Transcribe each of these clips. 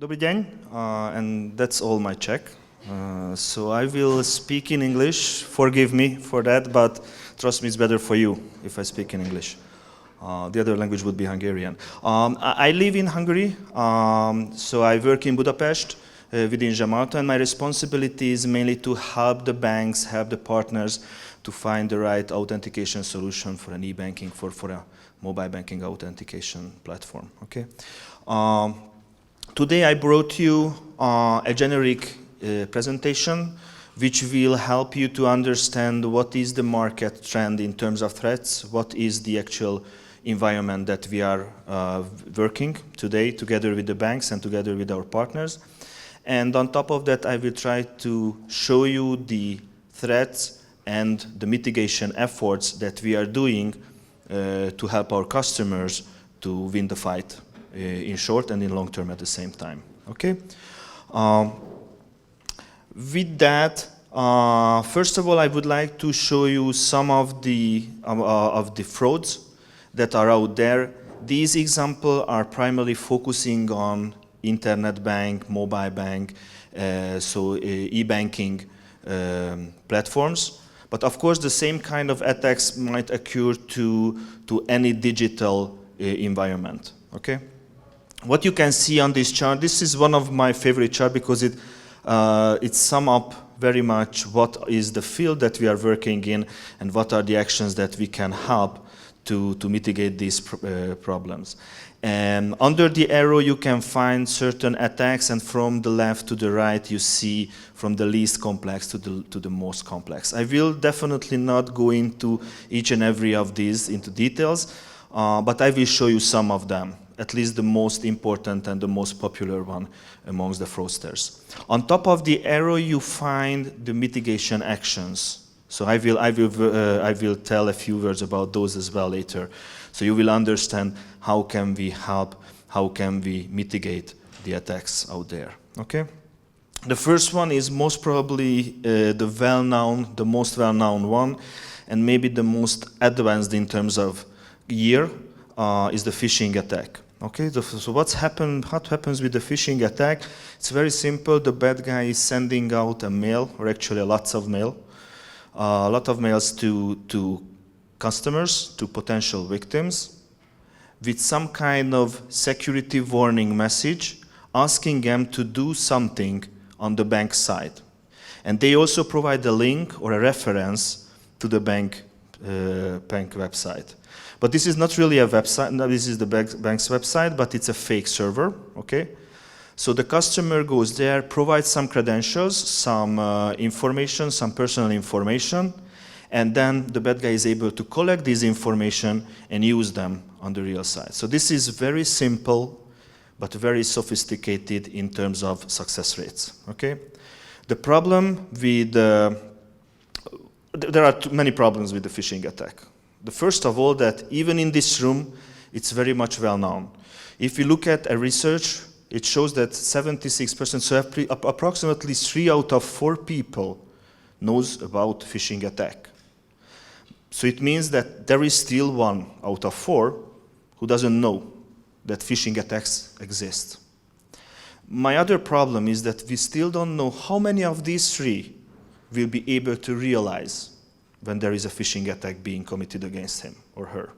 Dobry dzień, and that's all my Czech. So I will speak in English. Forgive me for that, but trust me, it's better for you if I speak in English. The other language would be Hungarian. I live in Hungary, so I work in Budapest within Gemalto, and my responsibility is mainly to help the banks, help the partners to find the right authentication solution for an e-banking, for a mobile banking authentication platform. Okay. Today I brought you a generic presentation which will help you to understand what is the market trend in terms of threats, what is the actual environment that we are working today together with the banks and together with our partners. And on top of that, I will try to show you the threats and the mitigation efforts that we are doing to help our customers to win the fight in short and in long term at the same time. Okay. With that, first of all, I would like to show you some of the frauds that are out there. These examples are primarily focusing on internet bank, mobile bank, so e-banking platforms. But of course, the same kind of attacks might occur to any digital environment. Okay. What you can see on this chart, this is one of my favorite charts because it sums up very much what is the field that we are working in and what are the actions that we can help to mitigate these problems. And under the arrow you can find certain attacks, and from the left to the right you see from the least complex to the most complex. I will definitely not go into each and every of these into details, but I will show you some of them, at least the most important and the most popular one amongst the fraudsters. On top of the arrow you find the mitigation actions. So I will tell a few words about those as well later. So you will understand how can we help, how can we mitigate the attacks out there. Okay? The first one is most probably the most well-known one, and maybe the most advanced in terms of year, is the phishing attack. Okay, so what happens with the phishing attack? It's very simple. The bad guy is sending out a mail, or actually lots of mail, a lot of mails to customers, to potential victims, with some kind of security warning message asking them to do something on the bank side. And they also provide a link or a reference to the bank website. But this is not really a website. No, this is the bank's website, but it's a fake server. Okay. So the customer goes there, provides some credentials, some information, some personal information, and then the bad guy is able to collect this information and use them on the real side. So this is very simple, but very sophisticated in terms of success rates. Okay. The problem with there are many problems with the phishing attack. The first of all, that even in this room, it's very much well known. If you look at a research, it shows that 76%, so approximately 3 out of 4 people knows about phishing attack. So it means that there is still 1 out of 4 who doesn't know that phishing attacks exist. My other problem is that we still don't know how many of these 3 will be able to realize when there is a phishing attack being committed against him or her.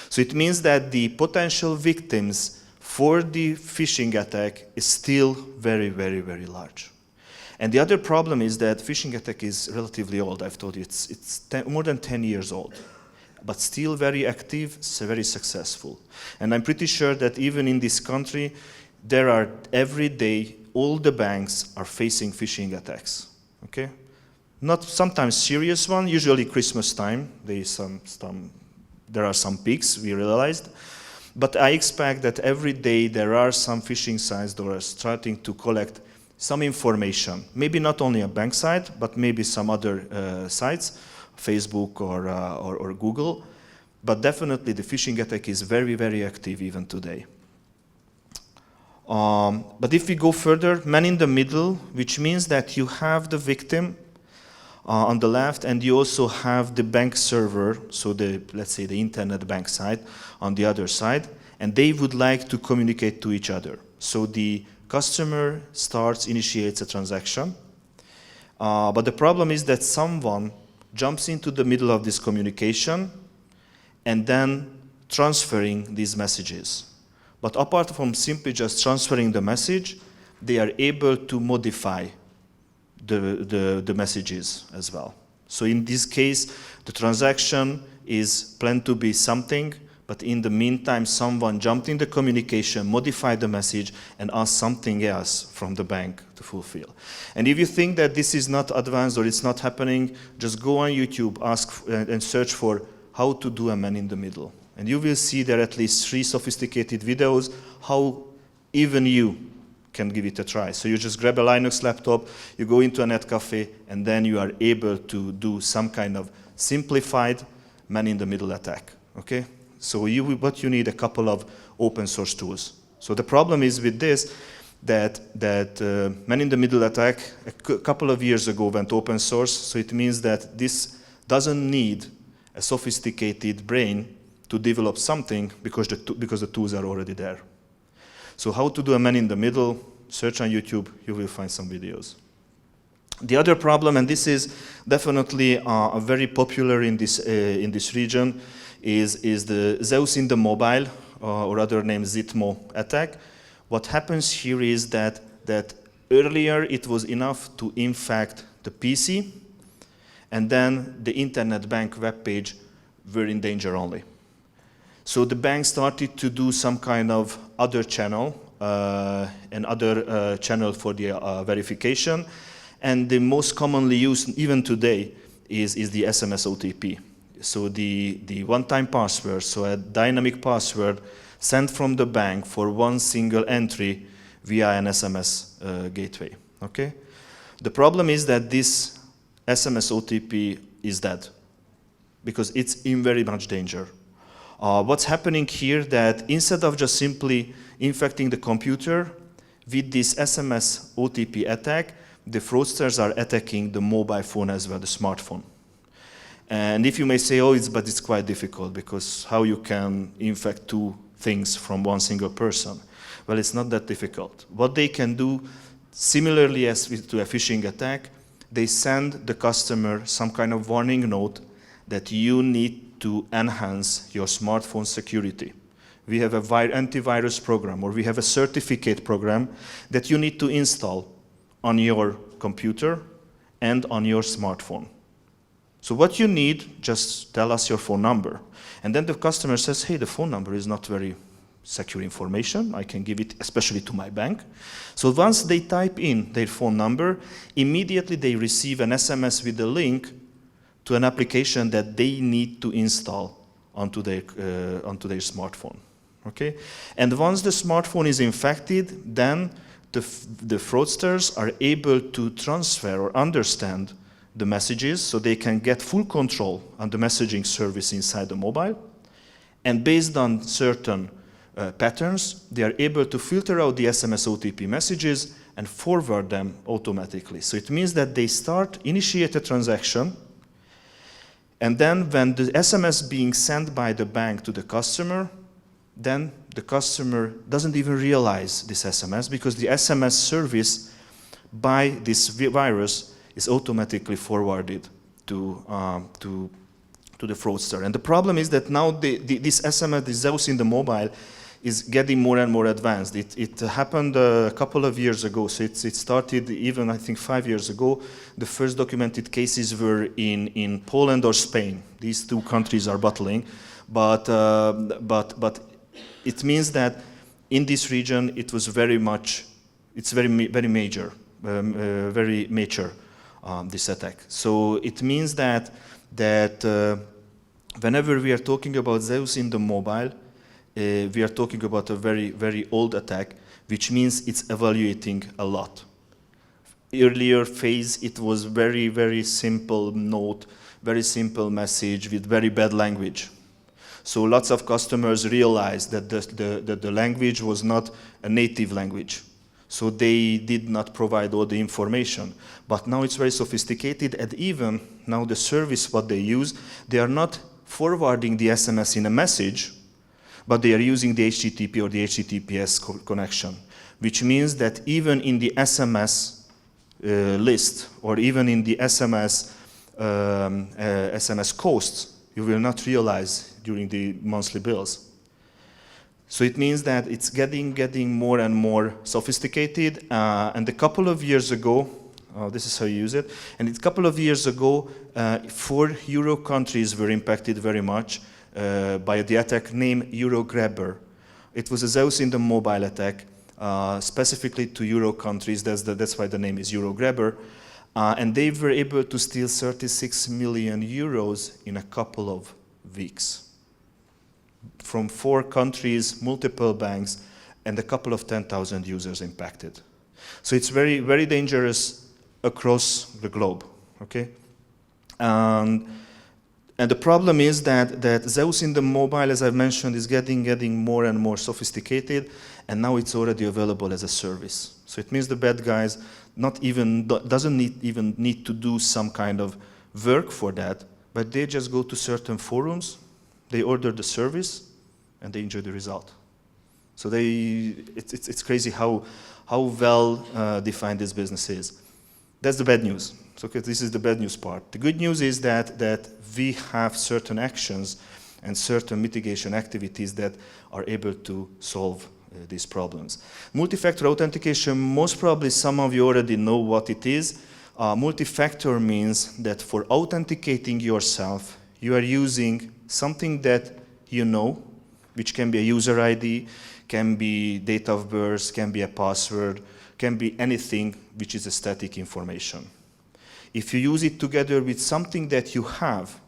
So it means that the potential victims for the phishing attack is still very, very, very large. And the other problem is that phishing attack is relatively old. I've told you it's more than 10 years old, but still very active, very successful. And I'm pretty sure that even in this country, there are every day, all the banks are facing phishing attacks. Okay? Not sometimes serious one, usually Christmas time, there are some peaks, we realized. But I expect that every day there are some phishing sites that are starting to collect some information. Maybe not only a bank site, but maybe some other sites, Facebook or Google. But definitely the phishing attack is very, very active even today. But if we go further, man in the middle, which means that you have the victim on the left, and you also have the bank server, so let's say the internet bank side on the other side, and they would like to communicate to each other. So the customer initiates a transaction, but the problem is that someone jumps into the middle of this communication and then transferring these messages. But apart from simply just transferring the message, they are able to modify the messages as well. So in this case, the transaction is planned to be something, but in the meantime, someone jumped in the communication, modified the message, and asked something else from the bank to fulfill. And if you think that this is not advanced or it's not happening, just go on YouTube, and search for how to do a man in the middle. And you will see there at least 3 sophisticated videos how even you can give it a try. So you just grab a Linux laptop, you go into a net cafe, and then you are able to do some kind of simplified man-in-the-middle attack. Okay? So what you need a couple of open source tools. So the problem is with this that man-in-the-middle attack a couple of years ago went open source. So it means that this doesn't need a sophisticated brain to develop something because the tools are already there. So how to do a man in the middle, search on YouTube, you will find some videos. The other problem, and this is definitely very popular in this region, is the Zeus in the mobile, or other named Zitmo attack. What happens here is that earlier it was enough to infect the PC, and then the internet bank web page were in danger only. So the bank started to do some kind of other channel, channel for the verification. And the most commonly used, even today, is the SMS OTP. So the one-time password, so a dynamic password sent from the bank for one single entry via an SMS gateway. Okay? The problem is that this SMS OTP is dead because it's in very much danger. What's happening here that instead of just simply infecting the computer, with this SMS OTP attack, the fraudsters are attacking the mobile phone as well, the smartphone. And if you may say, but it's quite difficult because how you can infect 2 things from one single person? Well, it's not that difficult. What they can do, similarly as to a phishing attack, they send the customer some kind of warning note that you need to enhance your smartphone security. We have an antivirus program, or we have a certificate program that you need to install on your computer and on your smartphone. So what you need, just tell us your phone number. And then the customer says, hey, the phone number is not very secure information. I can give it especially to my bank. So once they type in their phone number, immediately they receive an SMS with a link to an application that they need to install onto their smartphone. Okay? And once the smartphone is infected, then the fraudsters are able to transfer or understand the messages, so they can get full control on the messaging service inside the mobile. And based on certain patterns, they are able to filter out the SMS OTP messages and forward them automatically. So it means that they initiate a transaction, and then when the SMS being sent by the bank to the customer, then the customer doesn't even realize this SMS because the SMS service by this virus is automatically forwarded to the fraudster. And the problem is that now this SMS, this Zeus in the mobile, is getting more and more advanced. It happened a couple of years ago, so it started even, I think, 5 years ago. The first documented cases were in Poland or Spain. These 2 countries are battling, but it means that in this region it was very major, this attack. So it means that whenever we are talking about Zeus in the mobile, we are talking about a very, very old attack, which means it's evaluating a lot. Earlier phase, it was very, very simple note, very simple message with very bad language. So lots of customers realized that the language was not a native language. So they did not provide all the information. But now it's very sophisticated, and even now the service what they use, they are not forwarding the SMS in a message, but they are using the HTTP or the HTTPS connection, which means that even in the SMS list or even in the SMS costs, you will not realize during the monthly bills. So it means that it's getting more and more sophisticated. And a couple of years ago, this is how you use it. And a couple of years ago, 4 Euro countries were impacted very much by the attack named Eurograbber. It was a Zeus in the mobile attack, specifically to Euro countries. That's why the name is Eurograbber. And they were able to steal 36 million euros in a couple of weeks. From 4 countries, multiple banks, and a couple of 10,000 users impacted. So it's very, very dangerous across the globe, okay? And the problem is that Zeus in the mobile, as I've mentioned, is getting more and more sophisticated, and now it's already available as a service. So it means the bad guys doesn't even need to do some kind of work for that, but they just go to certain forums, they order the service, and they enjoy the result. So it's crazy how well defined this business is. That's the bad news. So okay, this is the bad news part. The good news is that we have certain actions and certain mitigation activities that are able to solve these problems. Multi-factor authentication, most probably some of you already know what it is. Multi-factor means that for authenticating yourself, you are using something that you know, which can be a user ID, can be date of birth, can be a password, can be anything which is a static information. If you use it together with something that you have,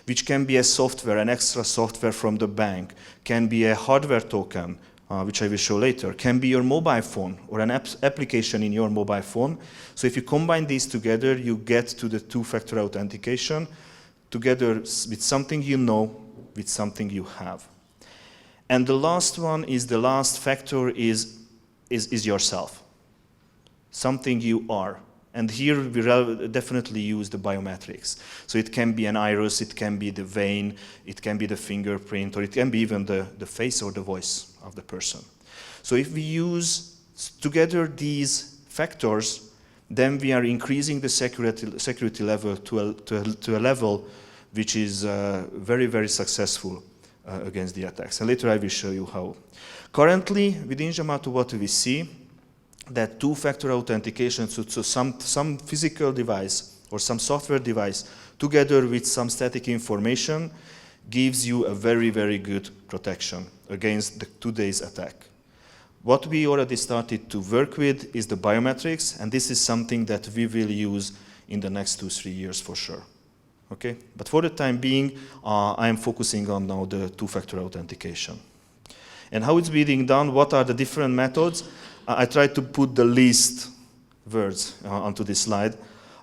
which can be a software, an extra software from the bank, can be a hardware token, which I will show later, can be your mobile phone or an application in your mobile phone. So if you combine these together, you get to the two-factor authentication together with something you know, with something you have. And the last one is, the last factor is yourself, something you are. And here we definitely use the biometrics. So it can be an iris, it can be the vein, it can be the fingerprint, or it can be even the face or the voice of the person. So if we use together these factors, then we are increasing the security level to a level which is very, very successful against the attacks. And later I will show you how. Currently, within Gemalto, what we see, that two-factor authentication, so some physical device or some software device together with some static information gives you a very, very good protection against today's attack. What we already started to work with is the biometrics, and this is something that we will use in the next 2-3 years for sure. Okay? But for the time being, I am focusing on now the two-factor authentication. And how it's being done, what are the different methods? I tried to put the least words onto this slide.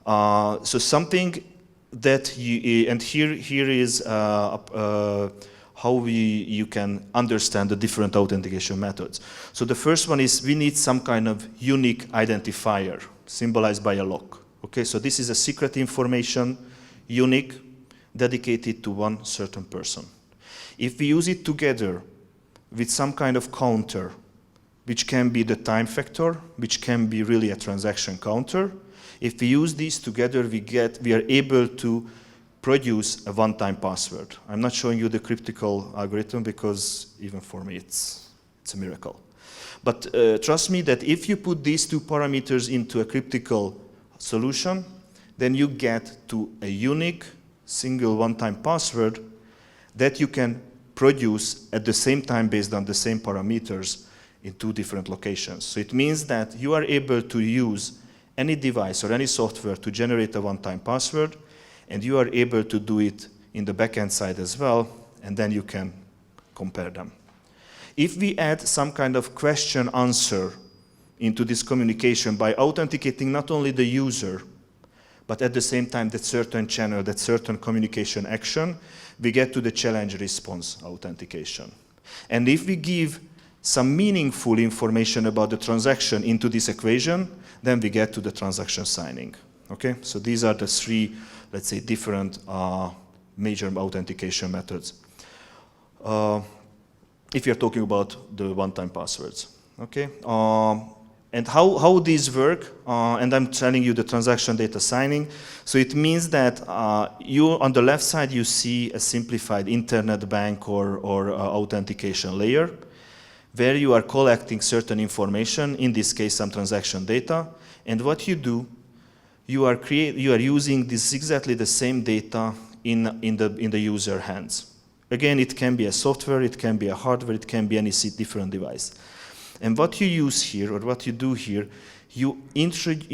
So something that you, and here is how you can understand the different authentication methods. So the first one is we need some kind of unique identifier symbolized by a lock. Okay, so this is a secret information, unique, dedicated to one certain person. If we use it together with some kind of counter, which can be the time factor, which can be really a transaction counter. If we use these together, we are able to produce a one-time password. I'm not showing you the cryptical algorithm because even for me it's a miracle. But trust me that if you put these two parameters into a cryptical solution, then you get to a unique single one-time password that you can produce at the same time based on the same parameters in 2 different locations. So it means that you are able to use any device or any software to generate a one-time password, and you are able to do it in the backend side as well, and then you can compare them. If we add some kind of question answer into this communication by authenticating not only the user, but at the same time that certain channel, that certain communication action, we get to the challenge response authentication. And if we give some meaningful information about the transaction into this equation, then we get to the transaction signing. Okay, so these are the 3, let's say, different major authentication methods. if you're talking about the one-time passwords. Okay. And how these work, and I'm telling you the transaction data signing. So it means that you, on the left side, you see a simplified internet bank or authentication layer, where you are collecting certain information, in this case some transaction data, and what you do, you are using this exactly the same data in the user hands. Again, it can be a software, it can be a hardware, it can be any different device. And what you use here, or what you do here, you instruct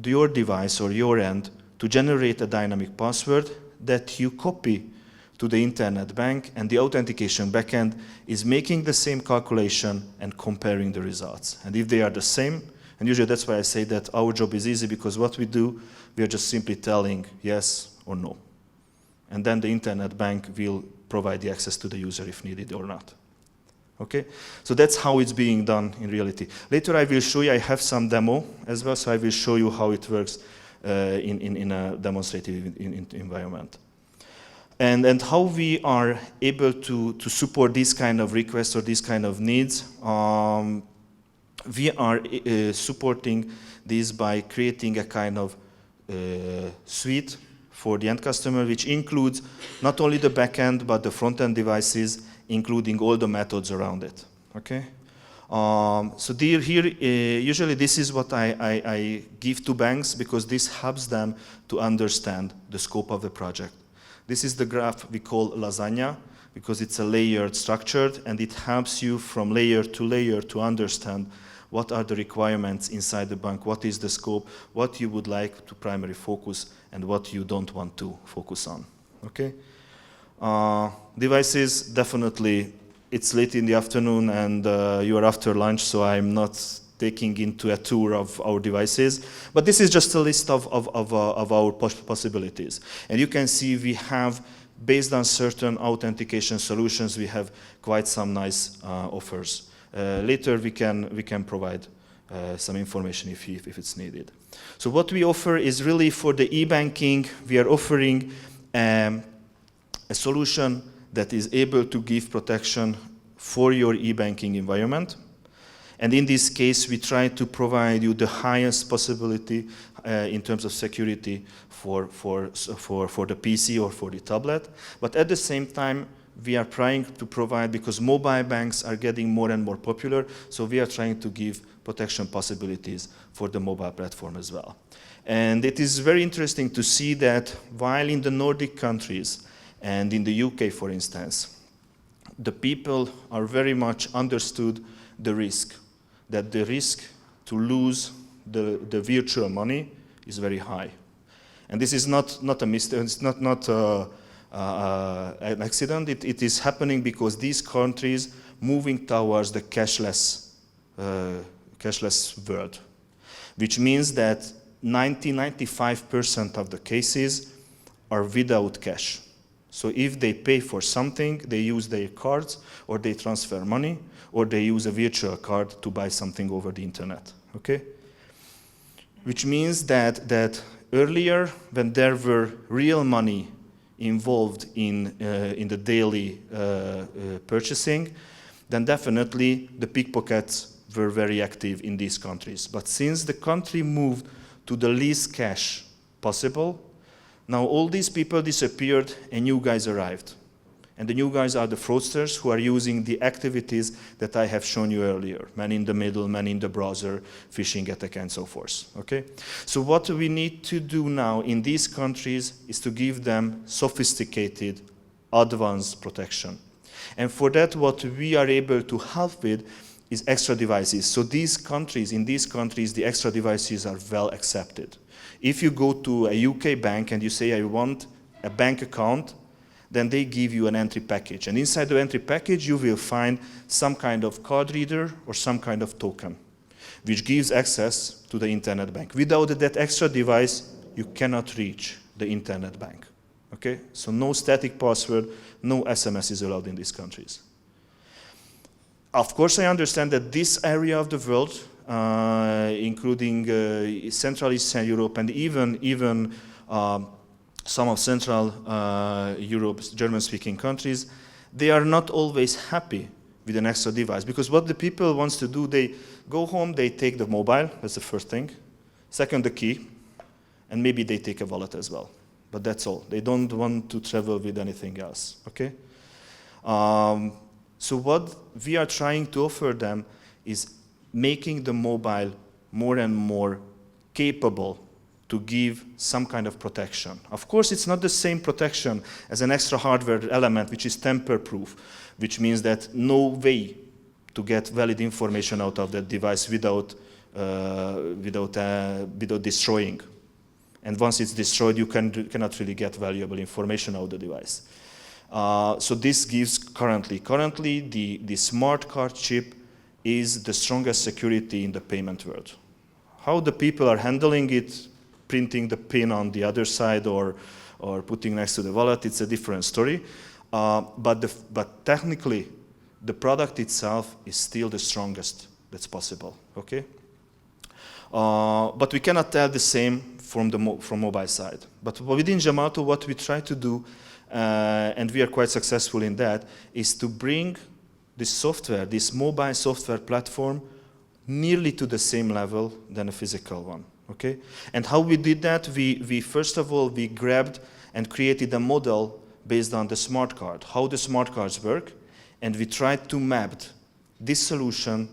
your device or your end to generate a dynamic password that you copy to the internet bank, and the authentication backend is making the same calculation and comparing the results. And if they are the same, and usually that's why I say that our job is easy, because what we do, we are just simply telling yes or no. And then the internet bank will provide the access to the user if needed or not. Okay, so that's how it's being done in reality. Later I will show you, I have some demo as well, so I will show you how it works in a demonstrative environment. And how we are able to support this kind of requests or this kind of needs. We are supporting this by creating a kind of suite for the end customer, which includes not only the backend, but the front-end devices, including all the methods around it. Okay. So here, usually this is what I give to banks, because this helps them to understand the scope of the project. This is the graph we call lasagna, because it's a layered structure, and it helps you from layer to layer to understand what are the requirements inside the bank, what is the scope, what you would like to primarily focus, and what you don't want to focus on. Okay. Devices, definitely, it's late in the afternoon and you are after lunch, so I'm not taking into a tour of our devices. But this is just a list of our possibilities. And you can see we have, based on certain authentication solutions, we have quite some nice offers. Later we can provide some information if it's needed. So what we offer is really for the e-banking, we are offering a solution that is able to give protection for your e-banking environment. And in this case, we try to provide you the highest possibility in terms of security for the PC or for the tablet. But at the same time, we are trying to provide, because mobile banks are getting more and more popular, so we are trying to give protection possibilities for the mobile platform as well. And it is very interesting to see that while in the Nordic countries, and in the UK, for instance, the people are very much understood the risk, that the risk to lose the virtual money is very high. And this is not a mistake, it's not an accident, it is happening because these countries moving towards the cashless world, which means that 95% of the cases are without cash. So if they pay for something, they use their cards, or they transfer money, or they use a virtual card to buy something over the internet, okay? Which means that earlier, when there were real money involved in the daily purchasing, then definitely the pickpockets were very active in these countries. But since the country moved to the least cash possible, now all these people disappeared and new guys arrived. And the new guys are the fraudsters who are using the activities that I have shown you earlier. Man in the middle, man in the browser, phishing attack, and so forth. Okay? So what we need to do now in these countries is to give them sophisticated, advanced protection. And for that, what we are able to help with is extra devices. So in these countries, the extra devices are well accepted. If you go to a UK bank and you say, I want a bank account, then they give you an entry package. And inside the entry package, you will find some kind of card reader or some kind of token, which gives access to the internet bank. Without that extra device, you cannot reach the internet bank. Okay? So no static password, no SMS is allowed in these countries. Of course, I understand that this area of the world, including Central Eastern Europe and even some of Central Europe's German-speaking countries, they are not always happy with an extra device, because what the people wants to do, they go home, they take the mobile, that's the first thing. Second, the key, and maybe they take a wallet as well. But that's all. They don't want to travel with anything else, okay? So what we are trying to offer them is making the mobile more and more capable to give some kind of protection. Of course, it's not the same protection as an extra hardware element, which is tamper-proof, which means that no way to get valid information out of that device without destroying. And once it's destroyed, you cannot really get valuable information out of the device. So this gives currently the smart card chip is the strongest security in the payment world. How the people are handling it, printing the pin on the other side or putting next to the wallet, it's a different story. But technically, the product itself is still the strongest that's possible, okay? But we cannot tell the same from mobile side. But within Gemalto, what we try to do, and we are quite successful in that, is to bring this software, this mobile software platform, nearly to the same level than a physical one, okay? And how we did that, we first of all, we grabbed and created a model based on the smart card, how the smart cards work, and we tried to map this solution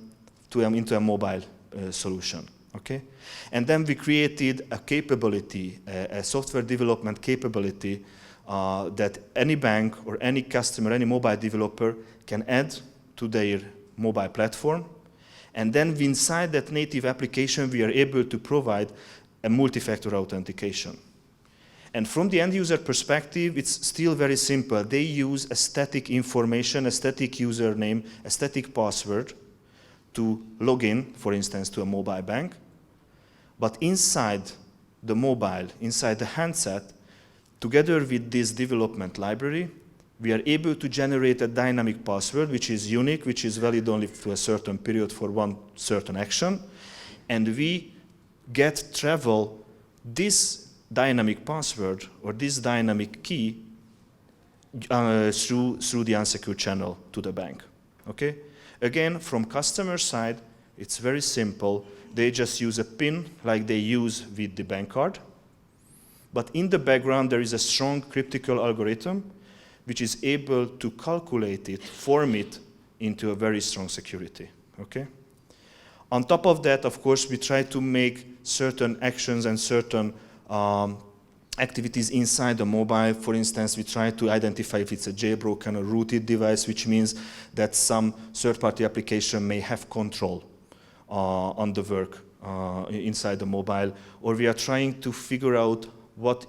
into a mobile solution, okay? And then we created a capability, a software development capability that any bank or any customer, any mobile developer can add to their mobile platform. And then inside that native application, we are able to provide a multi-factor authentication. And from the end user perspective, it's still very simple. They use a static information, a static username, a static password to log in, for instance, to a mobile bank. But inside the mobile, inside the handset, together with this development library, we are able to generate a dynamic password, which is unique, which is valid only for a certain period for one certain action. And we travel this dynamic password or this dynamic key through the unsecured channel to the bank, okay? Again, from customer side, it's very simple. They just use a PIN like they use with the bank card. But in the background, there is a strong cryptical algorithm which is able to calculate it, form it into a very strong security, okay? On top of that, of course, we try to make certain actions and certain activities inside the mobile. For instance, we try to identify if it's a jailbroken or rooted device, which means that some third-party application may have control on the work inside the mobile. Or we are trying to figure out what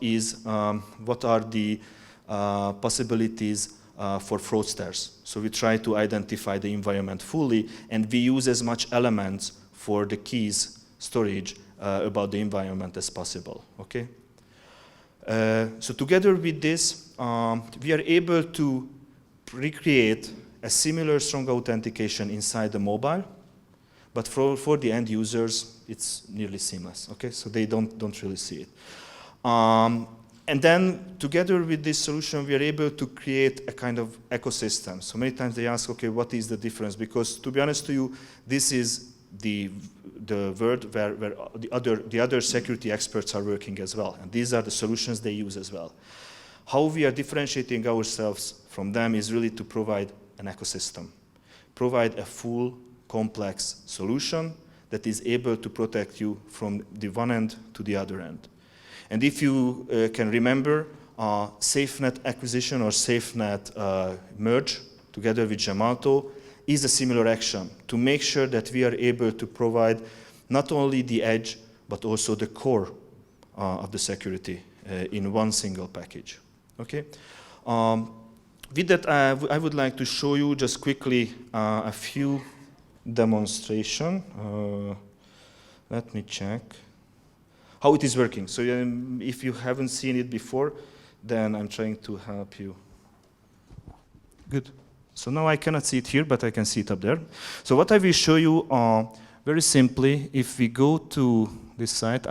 are the possibilities for fraudsters. So we try to identify the environment fully, and we use as much elements for the keys storage about the environment as possible, okay? So together with this, we are able to recreate a similar strong authentication inside the mobile, but for the end users, it's nearly seamless, okay? So they don't really see it. And then, together with this solution, we are able to create a kind of ecosystem. So many times they ask, okay, what is the difference? Because, to be honest to you, this is the world where the other security experts are working as well. And these are the solutions they use as well. How we are differentiating ourselves from them is really to provide an ecosystem. Provide a full, complex solution that is able to protect you from the one end to the other end. And if you can remember, SafeNet acquisition or SafeNet merge together with Gemalto is a similar action to make sure that we are able to provide not only the edge, but also the core of the security in one single package. Okay? With that, I would like to show you just quickly a few demonstrations. Let me check how it is working. So if you haven't seen it before, then I'm trying to help you. Good. So now I cannot see it here, but I can see it up there. So what I will show you, very simply, if we go to this site,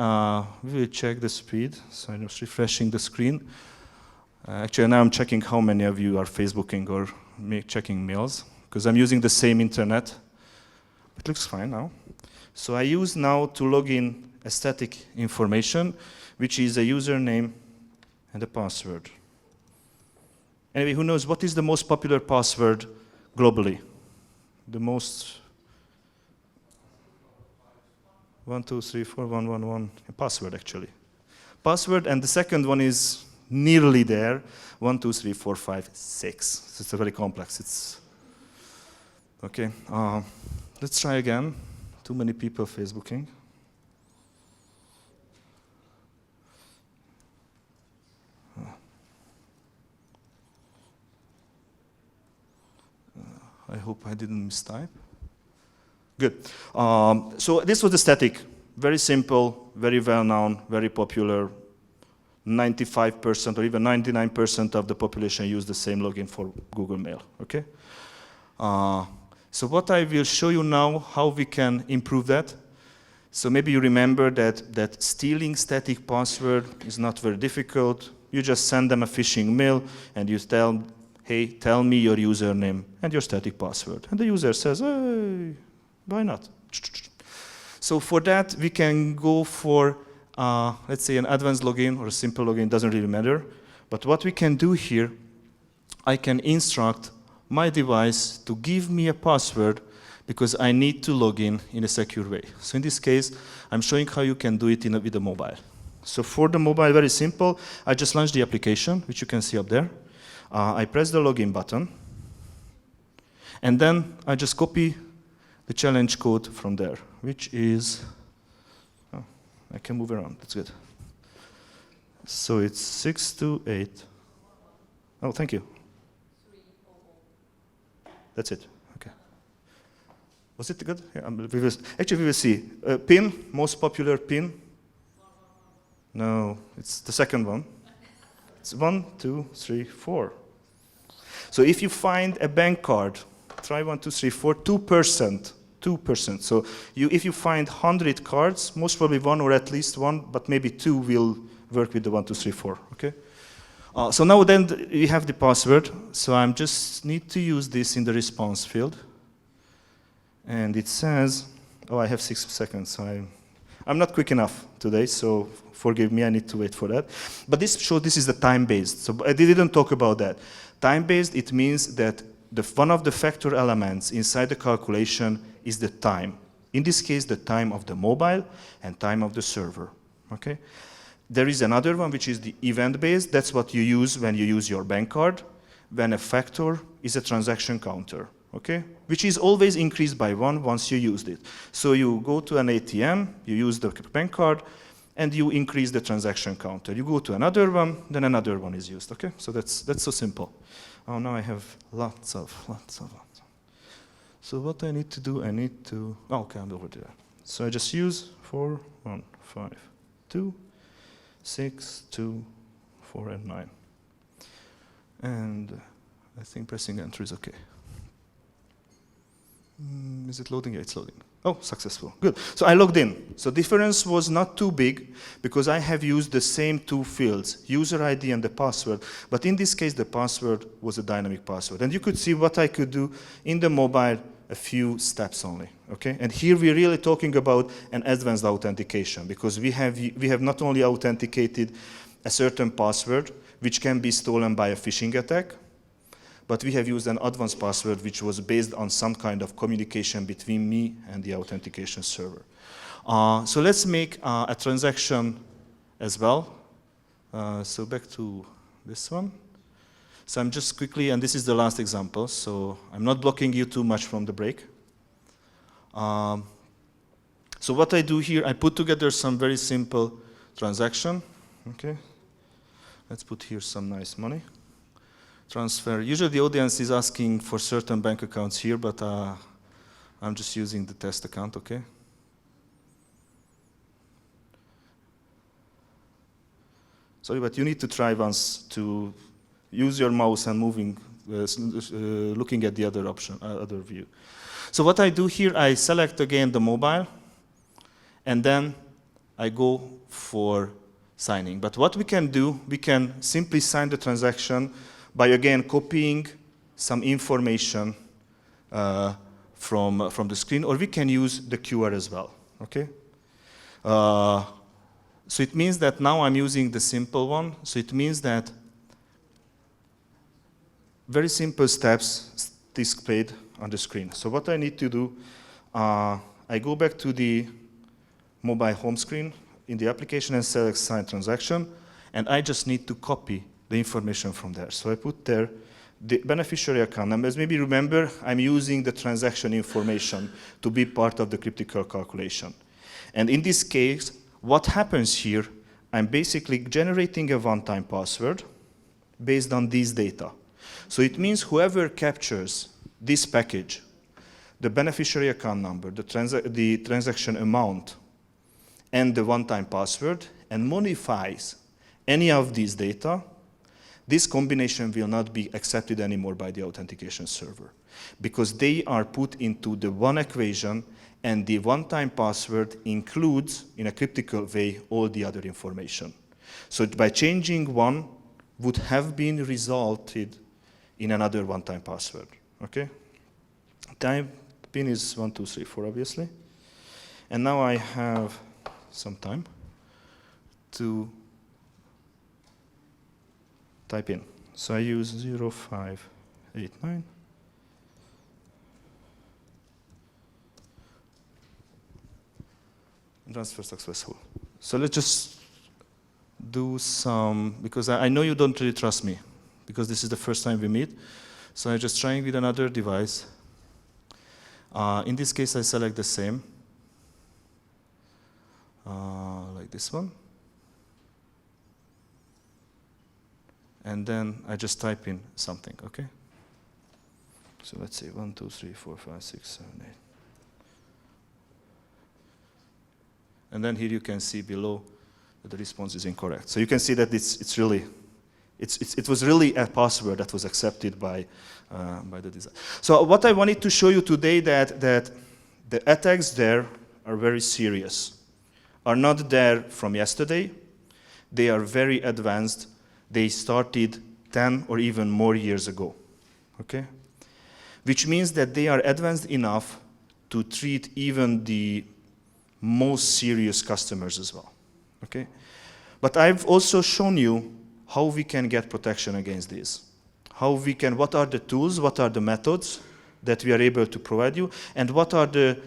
we will check the speed. So I'm just refreshing the screen. Actually, now I'm checking how many of you are Facebooking or checking mails, because I'm using the same internet. It looks fine now. So I use now to log in a static information, which is a username and a password. Anyway, who knows what is the most popular password globally? The most 1, 2, 3, 4, 1, 1, 1, a password actually. Password, and the second one is nearly there. 1, 2, 3, 4, 5, 6. So it's very complex. It's okay. Let's try again. Too many people Facebooking. I hope I didn't mistype. Good. So this was the static. Very simple, very well-known, very popular. 95% or even 99% of the population use the same login for Google Mail. Okay. So what I will show you now, how we can improve that. So maybe you remember that stealing static password is not very difficult. You just send them a phishing mail and you tell, hey, tell me your username and your static password. And the user says, hey, why not? So for that, we can go for, let's say, an advanced login or a simple login, doesn't really matter. But what we can do here, I can instruct my device to give me a password because I need to log in a secure way. So in this case, I'm showing how you can do it with the mobile. So for the mobile, very simple. I just launched the application, which you can see up there. I press the login button. And then I just copy the challenge code from there, which is, oh, I can move around, that's good. So it's 628. Oh, thank you. That's it, okay. Was it good? Yeah, actually, we will see. PIN, most popular PIN. No, it's the second one. It's 1, 2, 3, 4. So if you find a bank card, try 1, 2, 3, 4, 2%. 2%. So if you find 100 cards, most probably one or at least one, but maybe two will work with the 1, 2, 3, 4. Okay. So now then we have the password. So I just need to use this in the response field, and it says, oh, I have 6 seconds. So I'm not quick enough today, so forgive me. I need to wait for that. But this is the time-based. So I didn't talk about that. Time-based, it means that one of the factor elements inside the calculation is the time. In this case, the time of the mobile and time of the server. Okay? There is another one, which is the event-based. That's what you use when you use your bank card, when a factor is a transaction counter. Okay? Which is always increased by 1 once you used it. So you go to an ATM, you use the bank card, and you increase the transaction counter. You go to another one, then another one is used. Okay? So that's so simple. Oh, now I have lots of. So what I need to do, oh, okay, I'm over there. So I just use 4, 1, 5, 2, 6, 2, 4, and 9. And I think pressing enter is okay. Is it loading? Yeah, it's loading. Oh, successful. Good. So I logged in. So difference was not too big because I have used the same two fields, user ID and the password. But in this case, the password was a dynamic password. And you could see what I could do in the mobile, a few steps only. Okay? And here we're really talking about an advanced authentication because we have not only authenticated a certain password, which can be stolen by a phishing attack, but we have used an advanced password which was based on some kind of communication between me and the authentication server. So let's make a transaction as well. So back to this one. So I'm just quickly, and this is the last example, so I'm not blocking you too much from the break. So what I do here, I put together some very simple transaction. Okay. Let's put here some nice money. Transfer. Usually the audience is asking for certain bank accounts here, but I'm just using the test account, okay? Sorry, but you need to try once to use your mouse and moving, looking at the other option, other view. So what I do here, I select again the mobile, and then I go for signing. But what we can do, we can simply sign the transaction by, again, copying some information from the screen, or we can use the QR as well, okay? So it means that now I'm using the simple one. So it means that very simple steps displayed on the screen. So what I need to do, I go back to the mobile home screen in the application and select sign transaction, and I just need to copy the information from there. So I put there the beneficiary account numbers. Maybe remember, I'm using the transaction information to be part of the critical calculation. And in this case, what happens here, I'm basically generating a one-time password based on these data. So it means whoever captures this package, the beneficiary account number, the transaction amount, and the one-time password, and modifies any of these data, this combination will not be accepted anymore by the authentication server, because they are put into the one equation, and the one-time password includes, in a cryptical way, all the other information. So by changing one would have been resulted in another one-time password, okay? PIN is 1, 2, 3, 4, obviously. And now I have some time to type in. So I use 0589. Transfer successful. So let's just do some, because I know you don't really trust me, because this is the first time we meet. So I'm just trying with another device. In this case, I select the same, like this one. And then I just type in something, okay? So let's see, 1, 2, 3, 4, 5, 6, 7, 8. And then here you can see below that the response is incorrect. So you can see that it was really a password that was accepted by the designer. So what I wanted to show you today that the attacks there are very serious, are not there from yesterday. They are very advanced. They started 10 or even more years ago, okay? Which means that they are advanced enough to treat even the most serious customers as well, okay? But I've also shown you how we can get protection against these. What are the tools, what are the methods that we are able to provide you, and what are the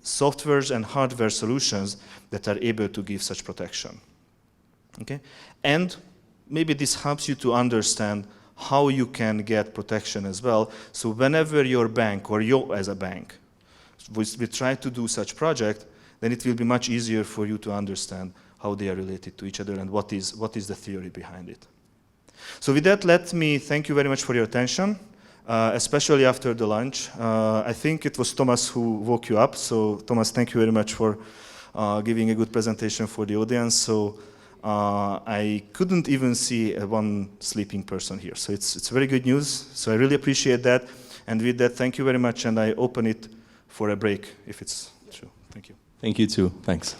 softwares and hardware solutions that are able to give such protection, okay? And maybe this helps you to understand how you can get protection as well. So whenever your bank, or you as a bank, we try to do such project, then it will be much easier for you to understand how they are related to each other and what is the theory behind it. So with that, let me thank you very much for your attention, especially after the lunch. I think it was Thomas who woke you up. So Thomas, thank you very much for giving a good presentation for the audience. So I couldn't even see one sleeping person here. So it's very good news. So I really appreciate that. And with that, thank you very much. And I open it for a break, if it's true. Thank you. Thank you too. Thanks.